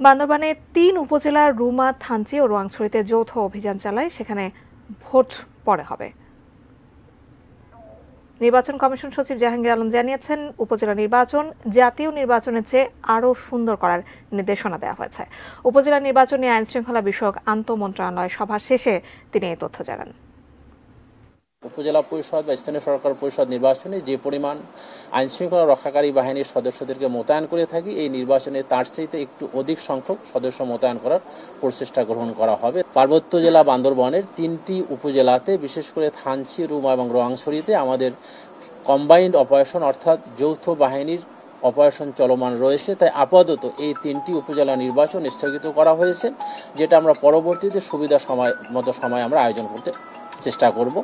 বান্দরবানে ৩ উপজেলার রুমা, থানচি ও রোয়াংছড়িতে যৌথ অভিযান চালায়, সেখানে ভোট পরে হবে। নির্বাচন কমিশন সচিব জাহাঙ্গীর আলম জানিয়েছেন, উপজেলা নির্বাচন জাতীয় নির্বাচনের চেয়ে আরও সুন্দর করার নির্দেশনা দেওয়া হয়েছে। উপজেলা নির্বাচন নিয়ে আইনশৃঙ্খলা বিষয়ক আন্তঃমন্ত্রণালয় সভা শেষে তিনি এই তথ্য জানান। উপজেলা পরিষদ বা স্থানীয় সরকার পরিষদ নির্বাচনে যে পরিমাণ আইনশৃঙ্খলা রক্ষাকারী বাহিনীর সদস্যদেরকে মোতায়েন করে থাকি, এই নির্বাচনে তার চাইতে একটু অধিক সংখ্যক সদস্য মোতায়েন করার প্রচেষ্টা গ্রহণ করা হবে। পার্বত্য জেলা বান্দরবনের 3টি উপজেলাতে, বিশেষ করে থানচি, রুমা এবং রোয়াংছড়িতে আমাদের কম্বাইন্ড অপারেশন অর্থাৎ যৌথ বাহিনীর অপারেশন চলমান রয়েছে। তাই আপাতত এই 3টি উপজেলা নির্বাচন স্থগিত করা হয়েছে, যেটা আমরা পরবর্তীতে সুবিধা সময় আমরা আয়োজন করতে চেষ্টা করব।